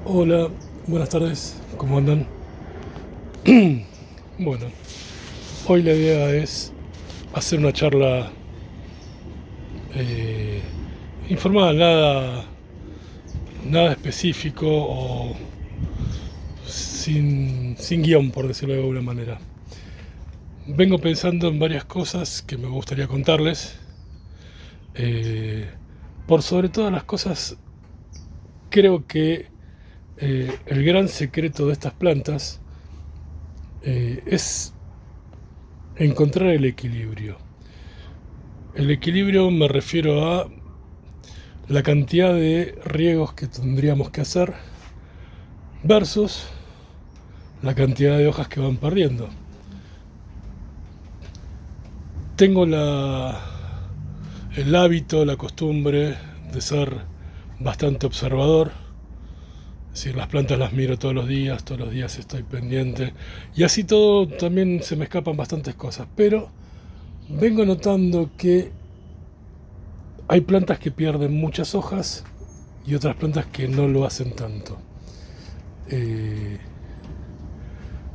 Hola, buenas tardes, ¿cómo andan? Bueno, hoy la idea es hacer una charla eh, informal, nada específico o sin guión, por decirlo de alguna manera. Vengo pensando en varias cosas que me gustaría contarles. eh, por sobre todas las cosas, creo que el gran secreto de estas plantas es encontrar el equilibrio. El equilibrio me refiero a la cantidad de riegos que tendríamos que hacer versus la cantidad de hojas que van perdiendo. Tengo el hábito, la costumbre de ser bastante observador. Es decir, las plantas las miro todos los días estoy pendiente. Y así todo también se me escapan bastantes cosas. Pero vengo notando que hay plantas que pierden muchas hojas y otras plantas que no lo hacen tanto. Eh,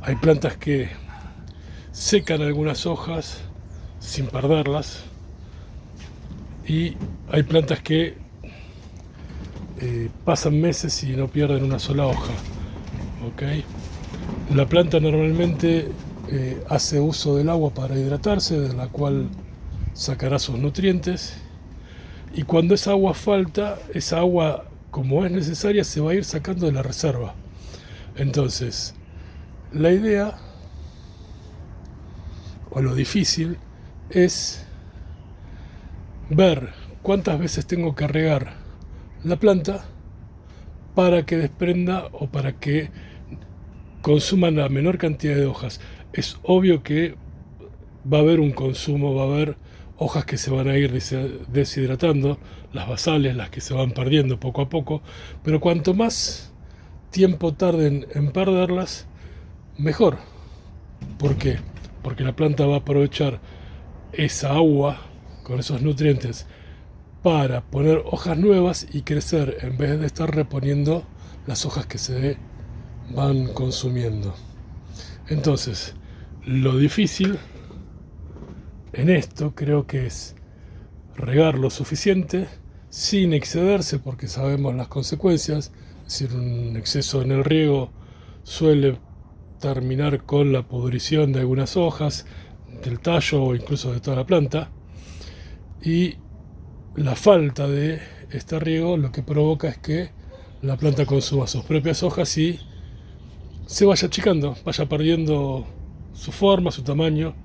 Hay plantas que secan algunas hojas sin perderlas y hay plantas que pasan meses y no pierden una sola hoja. ¿Ok? La planta normalmente hace uso del agua para hidratarse, de la cual sacará sus nutrientes, y cuando esa agua falta, esa agua, como es necesaria, se va a ir sacando de la reserva. Entonces, la idea o lo difícil es ver cuántas veces tengo que regar la planta para que desprenda o para que consuman la menor cantidad de hojas. Es obvio que va a haber un consumo, va a haber hojas que se van a ir deshidratando, las basales, las que se van perdiendo poco a poco, pero cuanto más tiempo tarden en perderlas, mejor. ¿Por qué? Porque la planta va a aprovechar esa agua con esos nutrientes para poner hojas nuevas y crecer en vez de estar reponiendo las hojas que se van consumiendo. Entonces, lo difícil en esto creo que es regar lo suficiente sin excederse porque sabemos las consecuencias. Es decir, un exceso en el riego suele terminar con la pudrición de algunas hojas, del tallo o incluso de toda la planta. Y la falta de este riego lo que provoca es que la planta consuma sus propias hojas y se vaya achicando, vaya perdiendo su forma, su tamaño,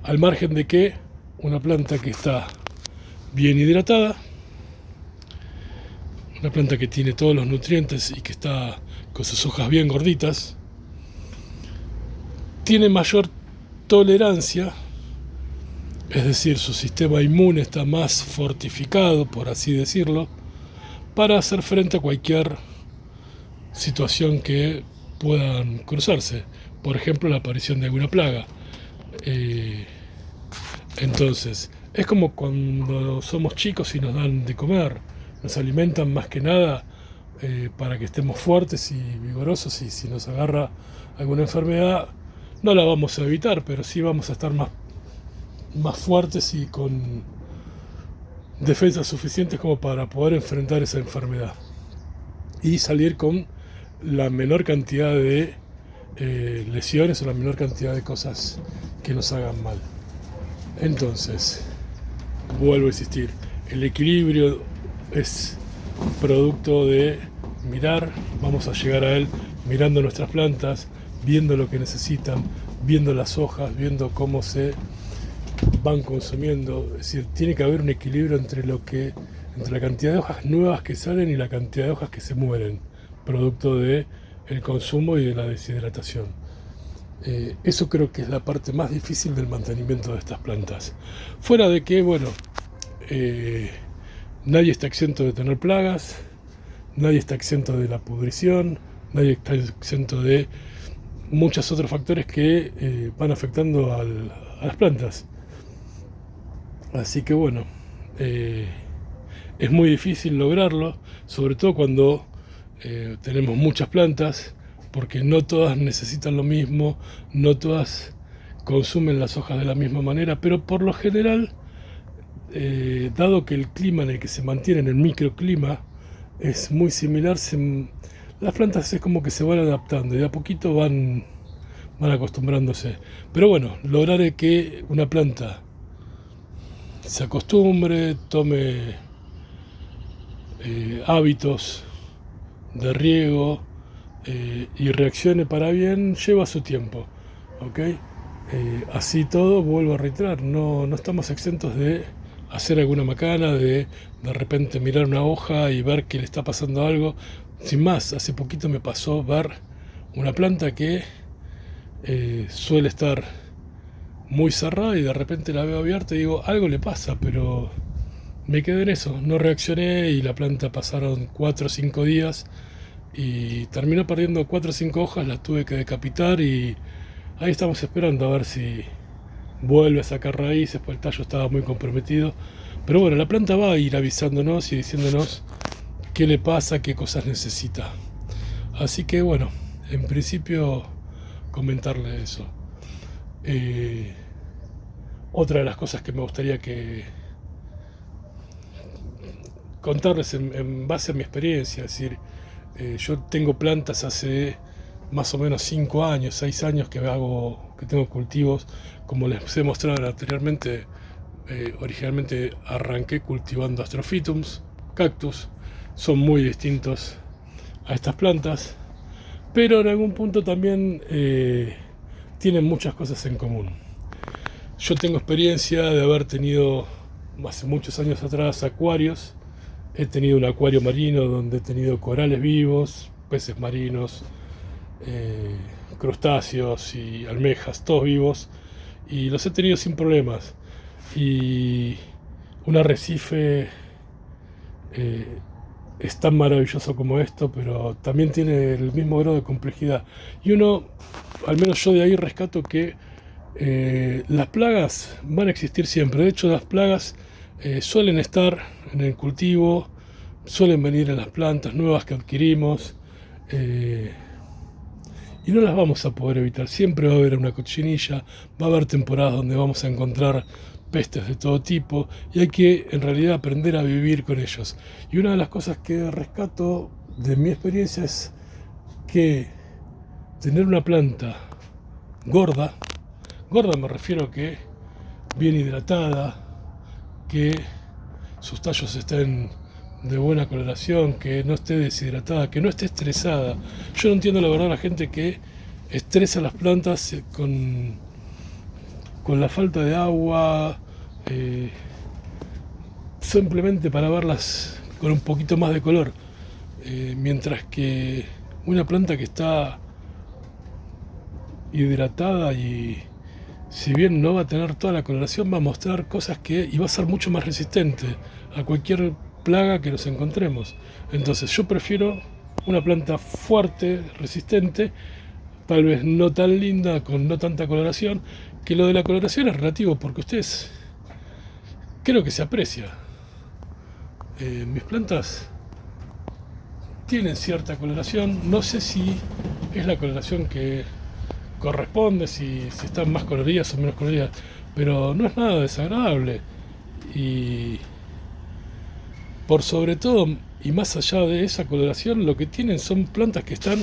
al margen de que una planta que está bien hidratada, una planta que tiene todos los nutrientes y que está con sus hojas bien gorditas, tiene mayor tolerancia, es decir, su sistema inmune está más fortificado, por así decirlo, para hacer frente a cualquier situación que puedan cruzarse. Por ejemplo, la aparición de alguna plaga. Eh, entonces, es como cuando somos chicos y nos dan de comer. Nos alimentan más que nada para que estemos fuertes y vigorosos, y si nos agarra alguna enfermedad, no la vamos a evitar, pero sí vamos a estar más fuertes y con defensas suficientes como para poder enfrentar esa enfermedad y salir con la menor cantidad de lesiones o la menor cantidad de cosas que nos hagan mal. Entonces, vuelvo a insistir, el equilibrio es producto de mirar, vamos a llegar a él mirando nuestras plantas, viendo lo que necesitan, viendo las hojas, viendo cómo se van consumiendo. Es decir, tiene que haber un equilibrio entre la cantidad de hojas nuevas que salen y la cantidad de hojas que se mueren, producto de el consumo y de la deshidratación. Eso creo que es la parte más difícil del mantenimiento de estas plantas. Fuera de que, bueno, eh, nadie está exento de tener plagas, nadie está exento de la pudrición, nadie está exento de muchos otros factores que van afectando a las plantas. Así que bueno, es muy difícil lograrlo, sobre todo cuando tenemos muchas plantas, porque no todas necesitan lo mismo, no todas consumen las hojas de la misma manera, pero por lo general, dado que el clima en el que se mantienen, el microclima, es muy similar, las plantas es como que se van adaptando y de a poquito van acostumbrándose. Pero bueno, lograr que una planta se acostumbre, tome hábitos de riego y reaccione para bien, lleva su tiempo. ¿Ok? Así todo, vuelvo a reiterar, no estamos exentos de hacer alguna macana, de repente mirar una hoja y ver que le está pasando algo. Sin más, hace poquito me pasó ver una planta que suele estar muy cerrada y de repente la veo abierta y digo, algo le pasa, pero me quedé en eso, no reaccioné y la planta pasaron 4 o 5 días y terminó perdiendo 4 o 5 hojas, las tuve que decapitar y ahí estamos esperando a ver si vuelve a sacar raíces, pues el tallo estaba muy comprometido. Pero bueno, la planta va a ir avisándonos y diciéndonos qué le pasa, qué cosas necesita. Así que bueno, en principio comentarle eso. Eh, Otra de las cosas que me gustaría que contarles en base a mi experiencia, es decir, yo tengo plantas hace más o menos 5 años, 6 años que tengo cultivos, como les he mostrado anteriormente. Originalmente arranqué cultivando Astrophytums, cactus, son muy distintos a estas plantas, pero en algún punto también tienen muchas cosas en común. Yo tengo experiencia de haber tenido hace muchos años atrás acuarios. He tenido un acuario marino donde he tenido corales vivos, peces marinos, crustáceos y almejas, todos vivos, y los he tenido sin problemas. Y un arrecife eh, es tan maravilloso como esto, pero también tiene el mismo grado de complejidad. Y uno, al menos yo de ahí rescato que las plagas van a existir siempre. De hecho, las plagas suelen estar en el cultivo, suelen venir en las plantas nuevas que adquirimos, eh, y no las vamos a poder evitar. Siempre va a haber una cochinilla, va a haber temporadas donde vamos a encontrar pestes de todo tipo y hay que en realidad aprender a vivir con ellos. Y una de las cosas que rescato de mi experiencia es que tener una planta gorda, gorda me refiero a que bien hidratada, que sus tallos estén de buena coloración, que no esté deshidratada, que no esté estresada. Yo no entiendo la verdad la gente que estresa las plantas con la falta de agua, eh, simplemente para verlas con un poquito más de color. Mientras que una planta que está hidratada y si bien no va a tener toda la coloración, va a mostrar cosas y va a ser mucho más resistente a cualquier plaga que nos encontremos. Entonces yo prefiero una planta fuerte, resistente, tal vez no tan linda, con no tanta coloración, que lo de la coloración es relativo, porque ustedes creo que se aprecia. Mis plantas tienen cierta coloración, no sé si es la coloración que corresponde, si están más coloridas o menos coloridas, pero no es nada desagradable. Y por sobre todo, y más allá de esa coloración, lo que tienen son plantas que están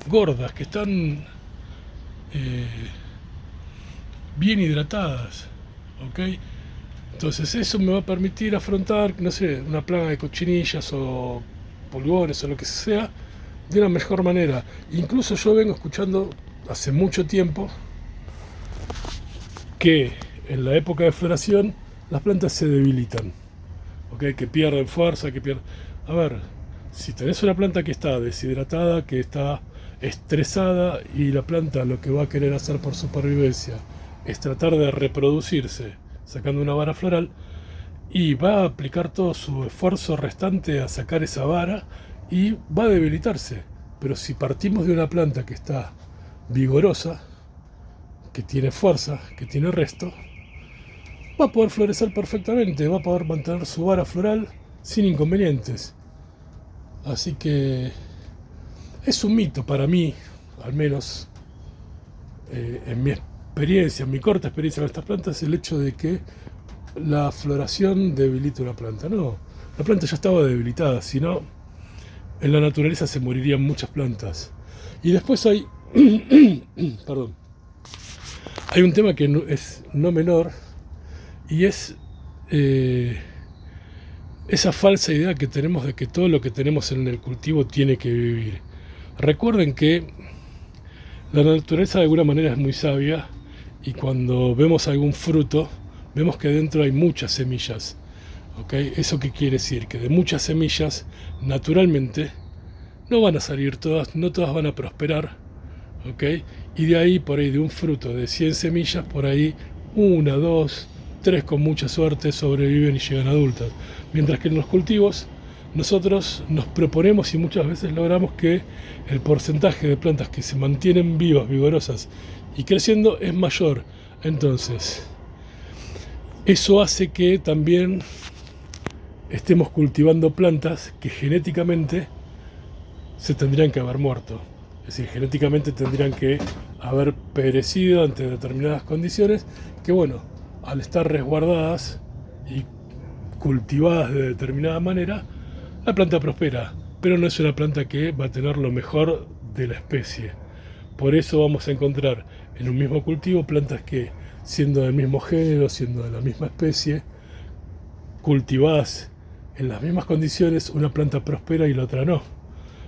gordas, que están bien hidratadas, ¿ok? Entonces eso me va a permitir afrontar, no sé, una plaga de cochinillas o pulgones o lo que sea, de una mejor manera. Incluso yo vengo escuchando hace mucho tiempo que en la época de floración las plantas se debilitan, ¿ok? Que pierden fuerza, que pierden... A ver, si tenés una planta que está deshidratada, que está estresada y la planta lo que va a querer hacer por supervivencia es tratar de reproducirse sacando una vara floral y va a aplicar todo su esfuerzo restante a sacar esa vara y va a debilitarse. Pero si partimos de una planta que está vigorosa, que tiene fuerza, que tiene resto, va a poder florecer perfectamente, va a poder mantener su vara floral sin inconvenientes. Así que Es un mito para mí, al menos en mi experiencia, en mi corta experiencia con estas plantas, el hecho de que la floración debilita una planta. No, la planta ya estaba debilitada, si no, en la naturaleza se morirían muchas plantas. Y después hay, perdón, hay un tema que es no menor, y es esa falsa idea que tenemos de que todo lo que tenemos en el cultivo tiene que vivir. Recuerden que la naturaleza de alguna manera es muy sabia, y cuando vemos algún fruto, vemos que dentro hay muchas semillas. ¿Okay? ¿Eso qué quiere decir? Que de muchas semillas, naturalmente, no van a salir todas, no todas van a prosperar. ¿Okay? Y de ahí, por ahí, de un fruto de 100 semillas, por ahí, 1, 2, 3 con mucha suerte sobreviven y llegan adultas. Mientras que en los cultivos, nosotros nos proponemos y muchas veces logramos que el porcentaje de plantas que se mantienen vivas, vigorosas y creciendo es mayor. Entonces, eso hace que también estemos cultivando plantas que genéticamente se tendrían que haber muerto. Es decir, genéticamente tendrían que haber perecido ante determinadas condiciones que, bueno, al estar resguardadas y cultivadas de determinada manera, la planta prospera, pero no es una planta que va a tener lo mejor de la especie. Por eso vamos a encontrar en un mismo cultivo plantas que, siendo del mismo género, siendo de la misma especie, cultivadas en las mismas condiciones, una planta prospera y la otra no.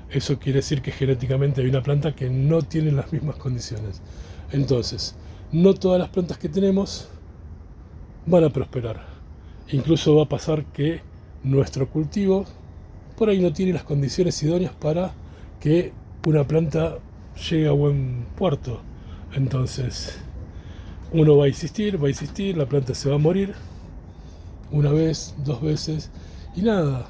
Eso quiere decir que genéticamente hay una planta que no tiene las mismas condiciones. Entonces, no todas las plantas que tenemos van a prosperar. Incluso va a pasar que nuestro cultivo por ahí no tiene las condiciones idóneas para que una planta llegue a buen puerto. Entonces, uno va a insistir, la planta se va a morir una vez, 2 veces y nada.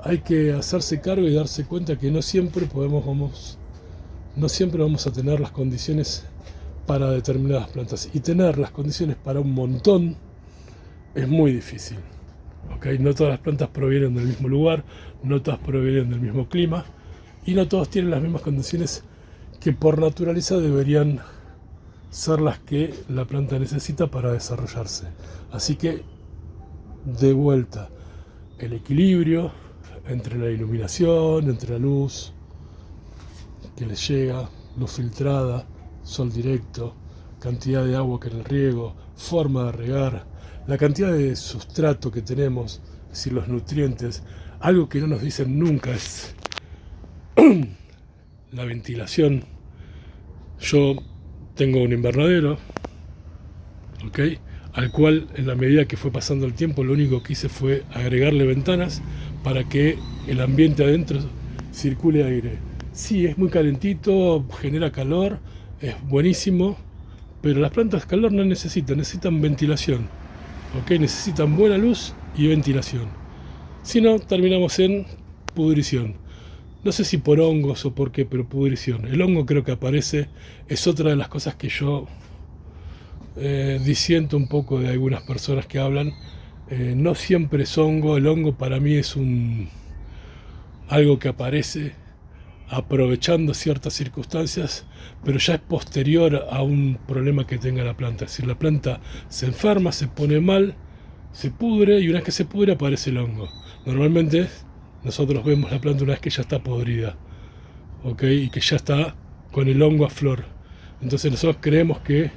Hay que hacerse cargo y darse cuenta que no siempre vamos a tener las condiciones para determinadas plantas, y tener las condiciones para un montón es muy difícil. ¿Okay? No todas las plantas provienen del mismo lugar, no todas provienen del mismo clima, y no todos tienen las mismas condiciones que por naturaleza deberían ser las que la planta necesita para desarrollarse. Así que, de vuelta, el equilibrio entre la iluminación, entre la luz que les llega, luz filtrada, sol directo, cantidad de agua que en el riego, forma de regar, la cantidad de sustrato que tenemos, es decir, los nutrientes. Algo que no nos dicen nunca es la ventilación. Yo tengo un invernadero, ¿ok?, al cual, en la medida que fue pasando el tiempo, lo único que hice fue agregarle ventanas para que el ambiente adentro circule aire. Sí, es muy calentito, genera calor, es buenísimo, pero las plantas calor no necesitan ventilación, ¿ok? Necesitan buena luz y ventilación. Si no, terminamos en pudrición. No sé si por hongos o por qué, pero pudrición. El hongo creo que aparece, es otra de las cosas que yo disiento un poco de algunas personas que hablan. No siempre es hongo, el hongo para mí es algo que aparece aprovechando ciertas circunstancias, pero ya es posterior a un problema que tenga la planta. Es decir, la planta se enferma, se pone mal, se pudre, y una vez que se pudre aparece el hongo. Normalmente nosotros vemos la planta una vez que ya está podrida, ¿ok?, y que ya está con el hongo a flor. Entonces nosotros creemos que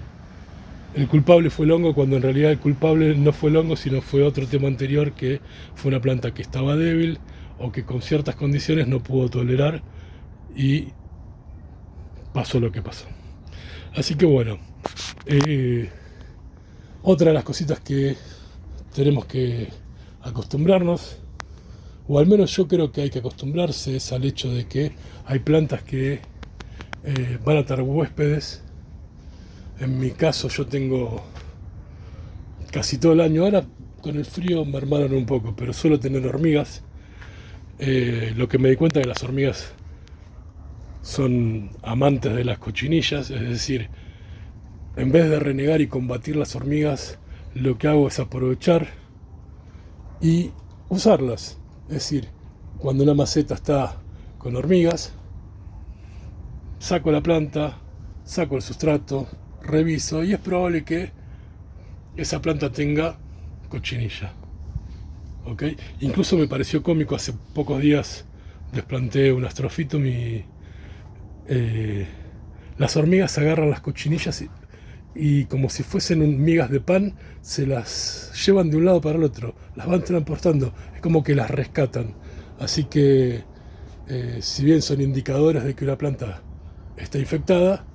el culpable fue el hongo, cuando en realidad el culpable no fue el hongo, sino fue otro tema anterior, que fue una planta que estaba débil o que con ciertas condiciones no pudo tolerar, y pasó lo que pasó. Así que bueno, otra de las cositas que tenemos que acostumbrarnos, o al menos yo creo que hay que acostumbrarse, es al hecho de que hay plantas que van a tener huéspedes. En mi caso yo tengo casi todo el año, ahora con el frío mermaron un poco, pero suelo tener hormigas. Lo que me di cuenta es que las hormigas son amantes de las cochinillas, es decir, en vez de renegar y combatir las hormigas, lo que hago es aprovechar y usarlas. Es decir, cuando una maceta está con hormigas, saco la planta, saco el sustrato, reviso y es probable que esa planta tenga cochinilla. ¿Ok? Incluso me pareció cómico, hace pocos días desplanté un Astrophytum y las hormigas agarran las cochinillas y como si fuesen migas de pan, se las llevan de un lado para el otro, las van transportando, es como que las rescatan. Así que, si bien son indicadores de que una planta está infectada,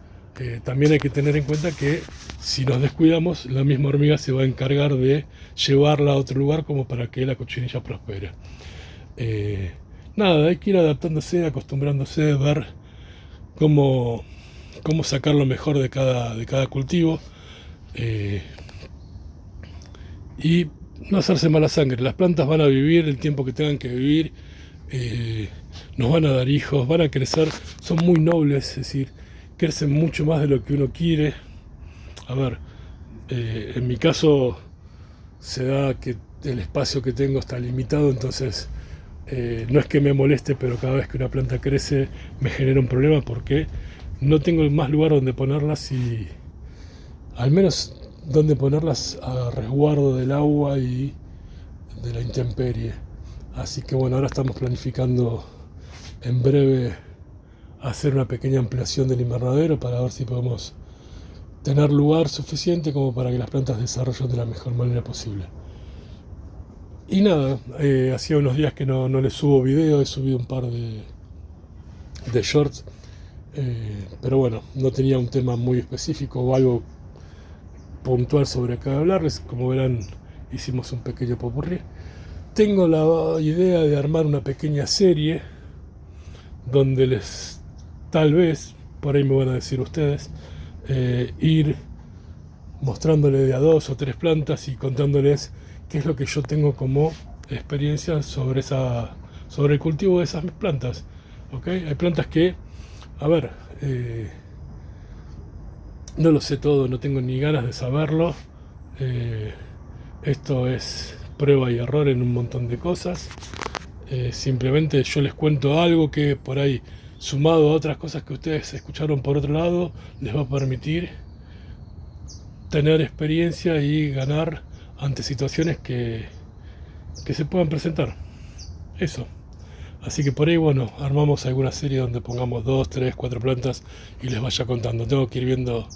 también hay que tener en cuenta que si nos descuidamos, la misma hormiga se va a encargar de llevarla a otro lugar como para que la cochinilla prospere. Nada, hay que ir adaptándose, acostumbrándose, ver cómo sacar lo mejor de cada cultivo, y no hacerse mala sangre. Las plantas van a vivir el tiempo que tengan que vivir, nos van a dar hijos, van a crecer, son muy nobles, es decir, crecen mucho más de lo que uno quiere. A ver, en mi caso se da que el espacio que tengo está limitado, entonces no es que me moleste, pero cada vez que una planta crece me genera un problema porque no tengo más lugar donde ponerlas y al menos donde ponerlas a resguardo del agua y de la intemperie. Así que bueno, ahora estamos planificando en breve hacer una pequeña ampliación del invernadero para ver si podemos tener lugar suficiente como para que las plantas desarrollen de la mejor manera posible. Y nada, hacía unos días que no les subo video, he subido un par de shorts, pero bueno, no tenía un tema muy específico o algo puntual sobre qué hablarles. Como verán, hicimos un pequeño popurrí. Tengo la idea de armar una pequeña serie donde tal vez, por ahí me van a decir ustedes, ir mostrándole de a 2 o 3 plantas y contándoles qué es lo que yo tengo como experiencia sobre el cultivo de esas plantas. ¿Okay? Hay plantas que, a ver, no lo sé todo, no tengo ni ganas de saberlo. Esto es prueba y error en un montón de cosas. Simplemente yo les cuento algo que por ahí, sumado a otras cosas que ustedes escucharon por otro lado, les va a permitir tener experiencia y ganar ante situaciones que se puedan presentar. Eso. Así que por ahí, bueno, armamos alguna serie donde pongamos 2, 3, 4 plantas y les vaya contando. Tengo que ir viendo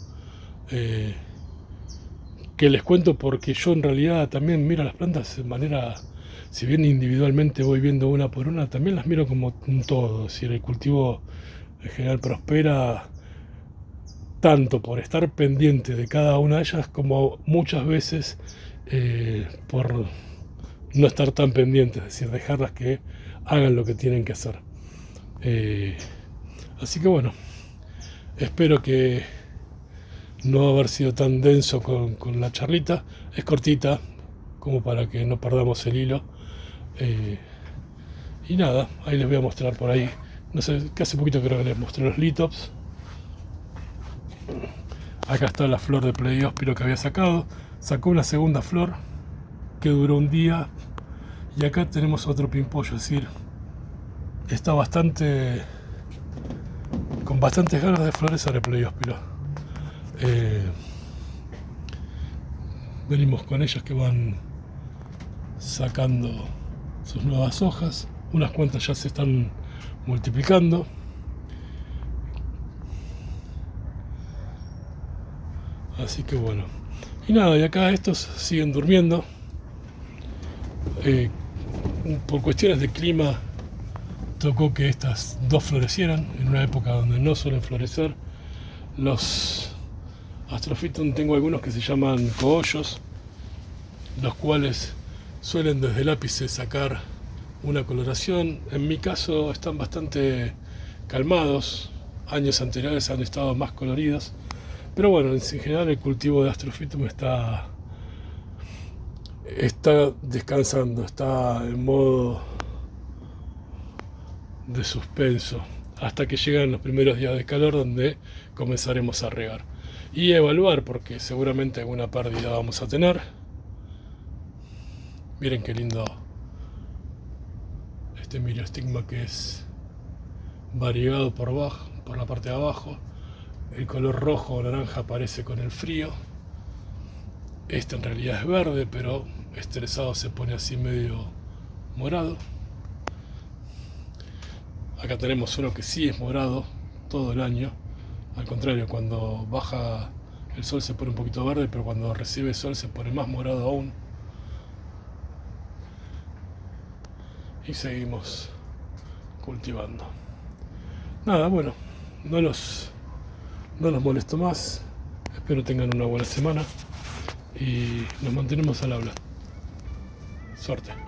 que les cuento, porque yo en realidad también miro las plantas de manera, si bien individualmente voy viendo una por una, también las miro como un todo. Si el cultivo en general prospera tanto por estar pendiente de cada una de ellas como muchas veces por no estar tan pendientes, es decir, dejarlas que hagan lo que tienen que hacer. Así que bueno, espero que no haber sido tan denso con la charlita. Es cortita, como para que no perdamos el hilo. Y nada, ahí les voy a mostrar por ahí. No sé, que hace poquito creo que les mostré los litops. Acá está la flor de Pleióspiro que había sacado. Sacó una segunda flor que duró un día. Y acá tenemos otro pimpollo, es decir, está con bastantes ganas de florecer el Pleióspiro. Venimos con ellas que van sacando sus nuevas hojas. Unas cuantas ya se están multiplicando. Así que bueno. Y nada, y acá estos siguen durmiendo. Por cuestiones de clima tocó que estas dos florecieran en una época donde no suelen florecer. Los Astrophytum, tengo algunos que se llaman cohollos, los cuales suelen desde el ápice sacar una coloración. En mi caso están bastante calmados, años anteriores han estado más coloridos, pero bueno, en general el cultivo de Astrophytum está descansando, está en modo de suspenso hasta que llegan los primeros días de calor, donde comenzaremos a regar y evaluar, porque seguramente alguna pérdida vamos a tener. Miren qué lindo este miriostigma, que es variegado por la parte de abajo. El color rojo o naranja aparece con el frío. Este en realidad es verde, pero estresado se pone así medio morado. Acá tenemos uno que sí es morado todo el año. Al contrario, cuando baja el sol se pone un poquito verde, pero cuando recibe sol se pone más morado aún. Y seguimos cultivando. Nada, bueno, no los molesto más. Espero tengan una buena semana y nos mantenemos al habla. Suerte.